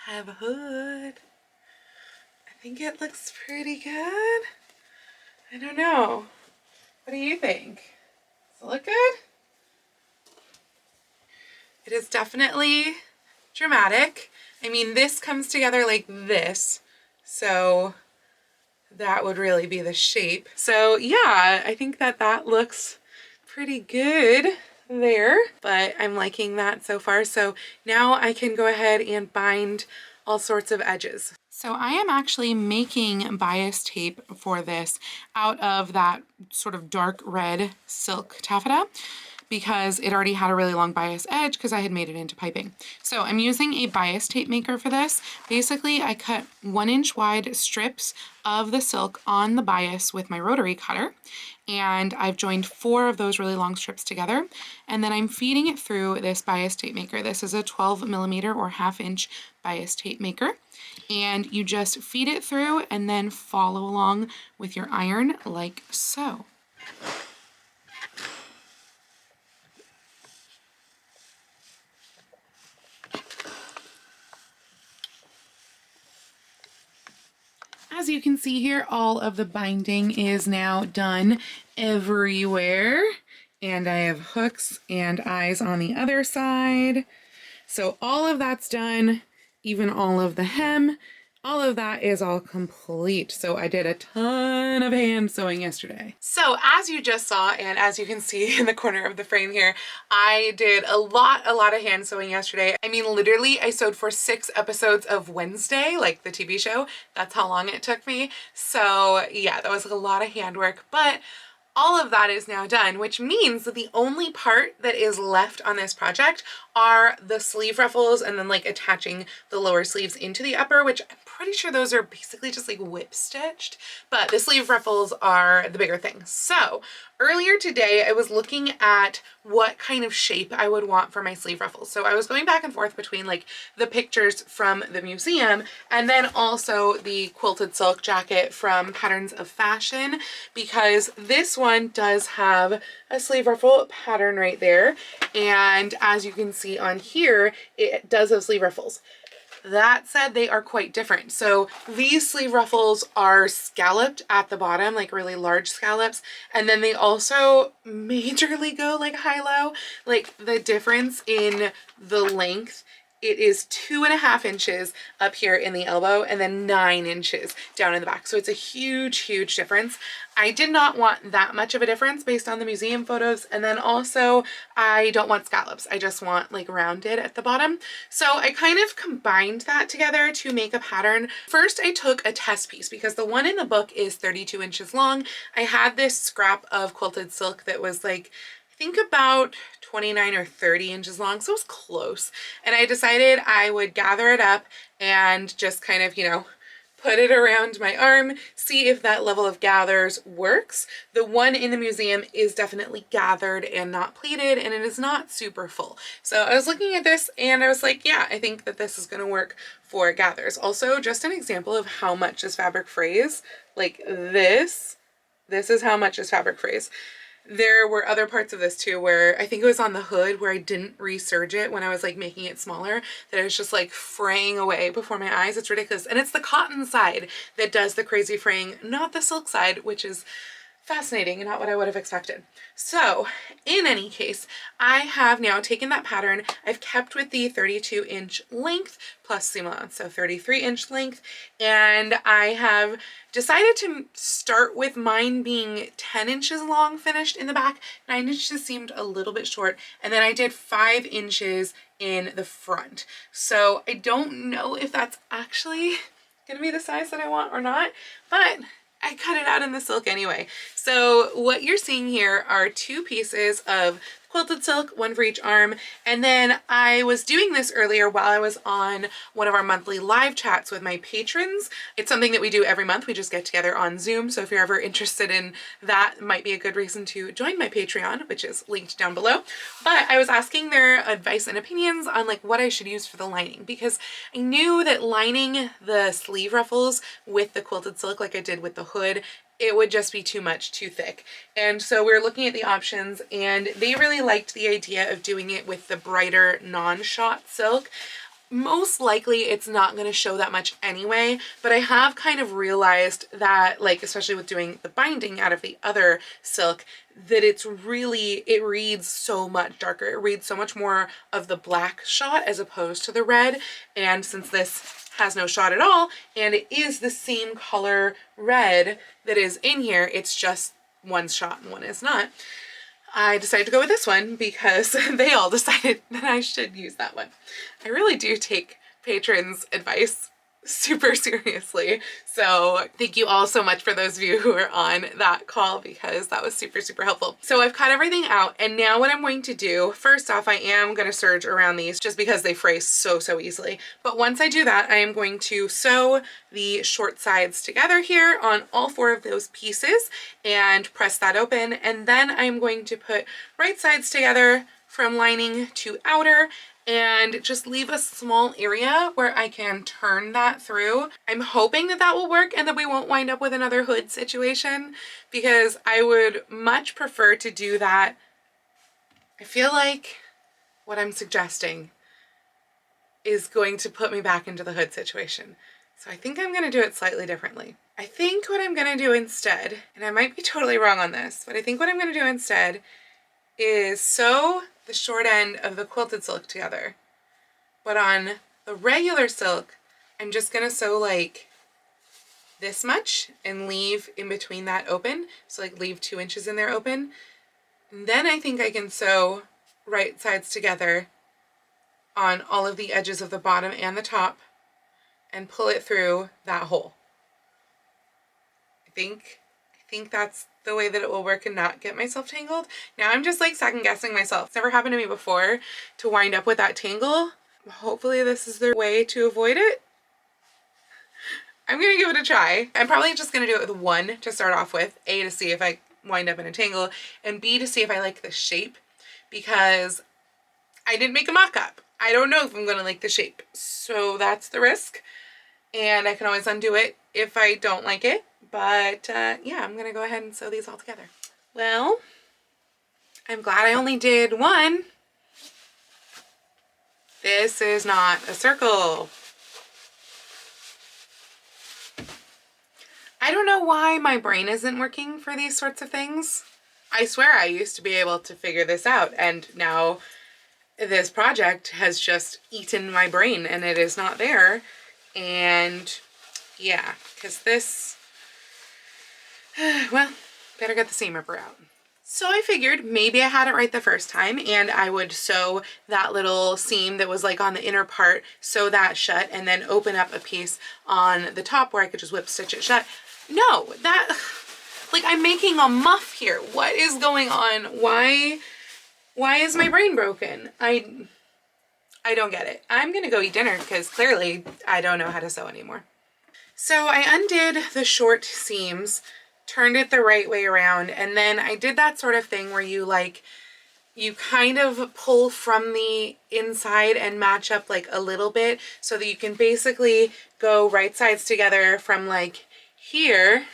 I have a hood. I think it looks pretty good. I don't know. What do you think? Does it look good? It is definitely dramatic. I mean, this comes together like this, so that would really be the shape. So yeah, I think that that looks pretty good there, but I'm liking that so far. So now I can go ahead and bind all sorts of edges. So I am actually making bias tape for this out of that sort of dark red silk taffeta, because it already had a really long bias edge because I had made it into piping. So I'm using a bias tape maker for this. Basically, I cut 1-inch wide strips of the silk on the bias with my rotary cutter, and I've joined 4 of those really long strips together, and then I'm feeding it through this bias tape maker. This is a 12mm or 1/2-inch bias tape maker, and you just feed it through and then follow along with your iron like so. As you can see here, all of the binding is now done everywhere, and I have hooks and eyes on the other side. So all of that's done, even all of the hem. all of that is all complete. So I did a ton of hand sewing yesterday. So as you just saw, and as you can see in the corner of the frame here, I did a lot of hand sewing yesterday. I mean, literally I sewed for 6 episodes of Wednesday, like the TV show. That's how long it took me. So yeah, that was a lot of handwork, but all of that is now done, which means that the only part that is left on this project are the sleeve ruffles and then like attaching the lower sleeves into the upper, which I'm pretty sure those are basically just like whip stitched, but the sleeve ruffles are the bigger thing. So earlier today I was looking at what kind of shape I would want for my sleeve ruffles. So I was going back and forth between like the pictures from the museum and then also the quilted silk jacket from Patterns of Fashion, because this one does have a sleeve ruffle pattern right there, and as you can see on here, it does have sleeve ruffles. That said, they are quite different. So these sleeve ruffles are scalloped at the bottom, like really large scallops, and then they also majorly go like high-low. Like the difference in the length, it is 2.5 inches up here in the elbow and then 9 inches down in the back. So it's a huge difference. I did not want that much of a difference based on the museum photos. And then also I don't want scallops. I just want like rounded at the bottom. So I kind of combined that together to make a pattern. First, I took a test piece because the one in the book is 32 inches long. I had this scrap of quilted silk that was like, I think about 29 or 30 inches long, so it was close. And I decided I would gather it up and just kind of, you know, put it around my arm, see if that level of gathers works. The one in the museum is definitely gathered and not pleated, and it is not super full. So I was looking at this and I was like, yeah, I think that this is gonna work for gathers. Also, just an example of how much is fabric frays, like this is how much is fabric frays. There were other parts of this too where I think it was on the hood where I didn't reserge it when I was like making it smaller, that it was just like fraying away before my eyes. It's ridiculous. And it's the cotton side that does the crazy fraying, not the silk side, which is fascinating and not what I would have expected. So in any case, I have now taken that pattern. I've kept with the 32-inch length plus seam allowance, so 33-inch length, and I have decided to start with mine being 10 inches long finished in the back. 9 inches seemed a little bit short, and then I did 5 inches in the front. So I don't know if that's actually gonna be the size that I want or not, but I cut it out in the silk anyway. So what you're seeing here are 2 pieces of quilted silk, one for each arm. And then I was doing this earlier while I was on one of our monthly live chats with my patrons. It's something that we do every month. We just get together on Zoom. So if you're ever interested in that, might be a good reason to join my Patreon, which is linked down below. But I was asking their advice and opinions on like what I should use for the lining, because I knew that lining the sleeve ruffles with the quilted silk like I did with the hood, it would just be too much, too thick. And so we were looking at the options, and they really liked the idea of doing it with the brighter non-shot silk. Most likely it's not going to show that much anyway, but I have kind of realized that, like, especially with doing the binding out of the other silk, that it reads so much darker. It reads so much more of the black shot as opposed to the red. And since this has no shot at all, and it is the same color red that is in here, it's just one's shot and one is not, I decided to go with this one because they all decided that I should use that one. I really do take patrons' advice super seriously. So thank you all so much for those of you who are on that call, because that was super helpful. So I've cut everything out, and now what I'm going to do, first off, I am going to serge around these just because they fray so easily. But once I do that, I am going to sew the short sides together here on all 4 of those pieces and press that open. And then I'm going to put right sides together from lining to outer and just leave a small area where I can turn that through. I'm hoping that that will work and that we won't wind up with another hood situation, because I would much prefer to do that. I feel like what I'm suggesting is going to put me back into the hood situation. So I think I'm going to do it slightly differently. I think what I'm going to do instead, and I might be totally wrong on this, but I think what I'm going to do instead is sew the short end of the quilted silk together. But on the regular silk, I'm just gonna sew like this much and leave in between that open. So like leave 2 inches in there open. And then I think I can sew right sides together on all of the edges of the bottom and the top and pull it through that hole. I think that's the way that it will work and not get myself tangled. Now I'm just like second guessing myself. It's never happened to me before to wind up with that tangle. Hopefully this is the way to avoid it. I'm gonna give it a try. I'm probably just gonna do it with one to start off with. A, to see if I wind up in a tangle, and B, to see if I like the shape, because I didn't make a mock-up. I don't know if I'm gonna like the shape. So that's the risk. And I can always undo it if I don't like it. But yeah, I'm gonna go ahead and sew these all together. Well, I'm glad I only did one. This is not a circle. I don't know why my brain isn't working for these sorts of things. I swear I used to be able to figure this out, and now this project has just eaten my brain and it is not there. And yeah, because this, well, better get the seam ripper out. So I figured maybe I had it right the first time and I would sew that little seam that was like on the inner part, sew that shut, and then open up a piece on the top where I could just whip stitch it shut. No, that, like, I'm making a muff here. What is going on? Why is my brain broken? I don't get it. I'm gonna go eat dinner because clearly I don't know how to sew anymore. So I undid the short seams, turned it the right way around, and then I did that sort of thing where you kind of pull from the inside and match up like a little bit so that you can basically go right sides together from like here,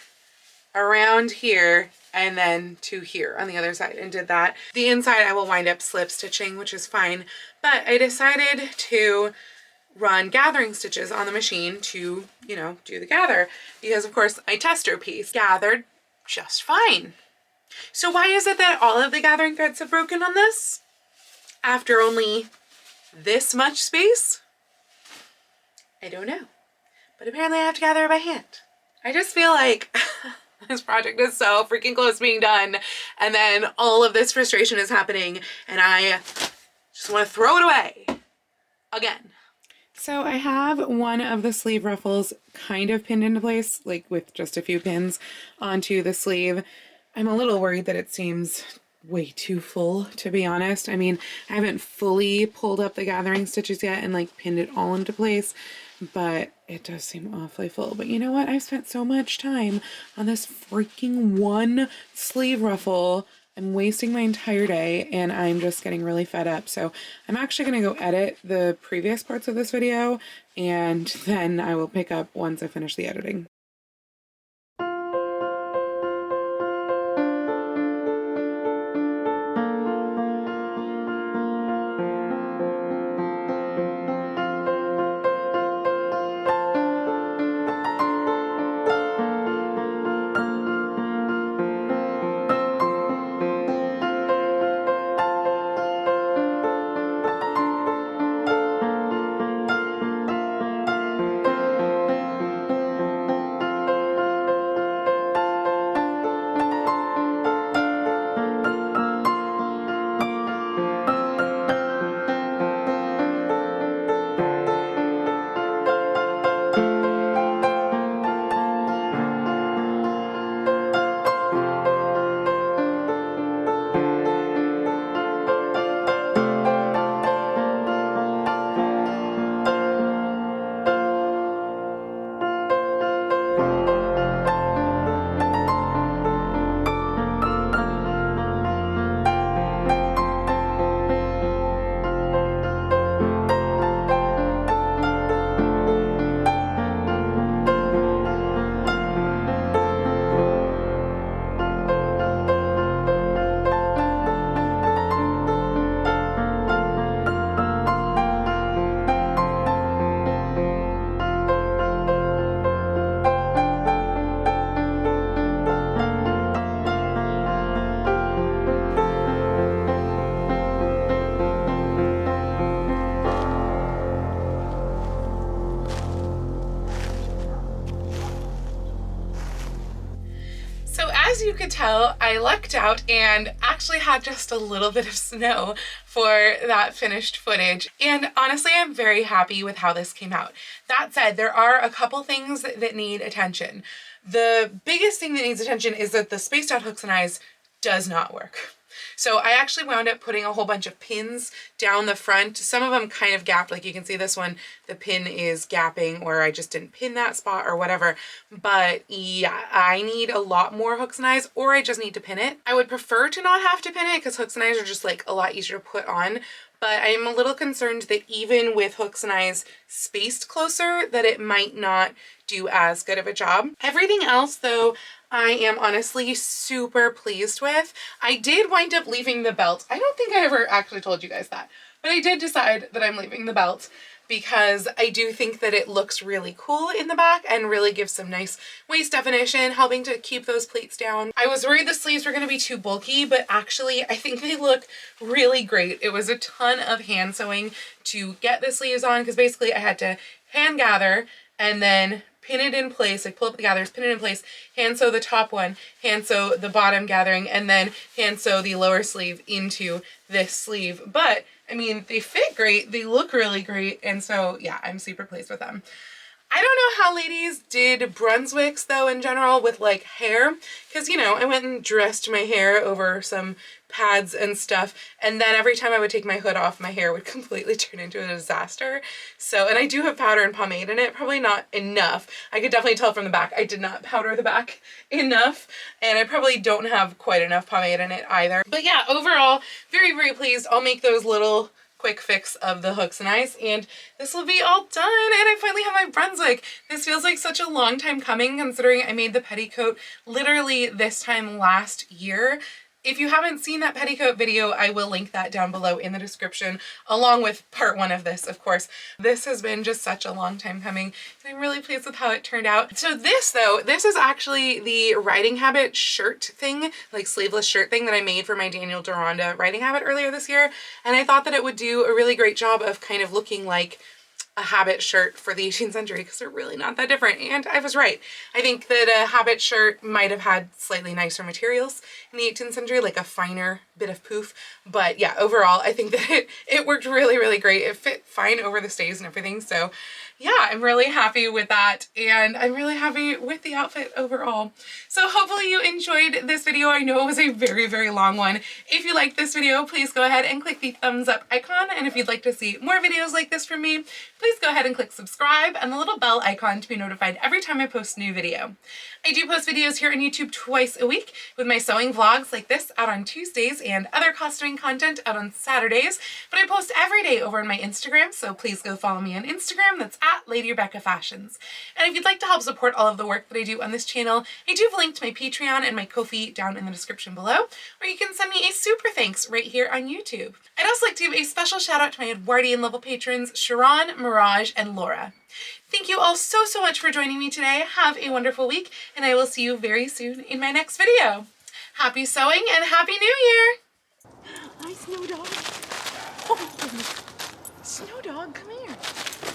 around here, and then to here on the other side, and did that. The inside I will wind up slip stitching, which is fine, but I decided to run gathering stitches on the machine to, you know, do the gather, because of course my tester piece gathered just fine. So why is it that all of the gathering threads have broken on this after only this much space? I don't know, but apparently I have to gather it by hand. I just feel like this project is so freaking close to being done, and then all of this frustration is happening and I just want to throw it away again. So I have one of the sleeve ruffles kind of pinned into place, like with just a few pins onto the sleeve. I'm a little worried that it seems way too full, to be honest. I mean, I haven't fully pulled up the gathering stitches yet and like pinned it all into place, but it does seem awfully full. But you know what? I've spent so much time on this freaking one sleeve ruffle. I'm wasting my entire day and I'm just getting really fed up. So I'm actually going to go edit the previous parts of this video and then I will pick up once I finish the editing. as you could tell, I lucked out and actually had just a little bit of snow for that finished footage. And honestly, I'm very happy with how this came out. That said, there are a couple things that need attention. The biggest thing that needs attention is that the spaced out hooks and eyes does not work. So I actually wound up putting a whole bunch of pins down the front. Some of them kind of gapped, like you can see this one, the pin is gapping, or I just didn't pin that spot or whatever. But yeah, I need a lot more hooks and eyes, or I just need to pin it. I would prefer to not have to pin it because hooks and eyes are just like a lot easier to put on. But I'm a little concerned that even with hooks and eyes spaced closer, that it might not do as good of a job. Everything else though, I am honestly super pleased with. I did wind up leaving the belt. I don't think I ever actually told you guys that, but I did decide that I'm leaving the belt because I do think that it looks really cool in the back and really gives some nice waist definition, helping to keep those pleats down. I was worried the sleeves were going to be too bulky, but actually I think they look really great. It was a ton of hand sewing to get the sleeves on because basically I had to hand gather and then pin it in place, like pull up the gathers, pin it in place, hand sew the top one, hand sew the bottom gathering, and then hand sew the lower sleeve into this sleeve. But I mean, they fit great, they look really great, and so yeah, I'm super pleased with them. I don't know how ladies did Brunswicks though in general with like hair, because you know, I went and dressed my hair over some pads and stuff, and then every time I would take my hood off, my hair would completely turn into a disaster. So, and I do have powder and pomade in it, probably not enough. I could definitely tell from the back I did not powder the back enough, and I probably don't have quite enough pomade in it either. But yeah, overall, very, very pleased. I'll make those little quick fix of the hooks and eyes and this will be all done, and I finally have my Brunswick. This feels like such a long time coming considering I made the petticoat literally this time last year. If you haven't seen that petticoat video, I will link that down below in the description, along with part one of this, of course. This has been just such a long time coming, and I'm really pleased with how it turned out. So this though, this is actually the riding habit shirt thing, like sleeveless shirt thing that I made for my Daniel Deronda riding habit earlier this year, and I thought that it would do a really great job of kind of looking like a habit shirt for the 18th century because they're really not that different, and I was right. I think that a habit shirt might have had slightly nicer materials in the 18th century, like a finer bit of poof, but yeah, overall I think that it worked really, really great. It fit fine over the stays and everything, so yeah, I'm really happy with that, and I'm really happy with the outfit overall. So hopefully you enjoyed this video. I know it was a very, very long one. If you liked this video, please go ahead and click the thumbs up icon, and if you'd like to see more videos like this from me, please go ahead and click subscribe and the little bell icon to be notified every time I post a new video. I do post videos here on YouTube twice a week with my sewing vlogs like this out on Tuesdays and other costuming content out on Saturdays, but I post every day over on my Instagram, so please go follow me on Instagram. That's at Lady Rebecca Fashions. And if you'd like to help support all of the work that I do on this channel, I do have a link to my Patreon and my Ko-fi down in the description below, or you can send me a super thanks right here on YouTube. I'd also like to give a special shout out to my Edwardian level patrons, Sharon, Mirage, and Laura. Thank you all so, so much for joining me today. Have a wonderful week, and I will see you very soon in my next video. Happy sewing and Happy New Year! Hi, Snow Dog. Oh, my goodness. Snow Dog, come here.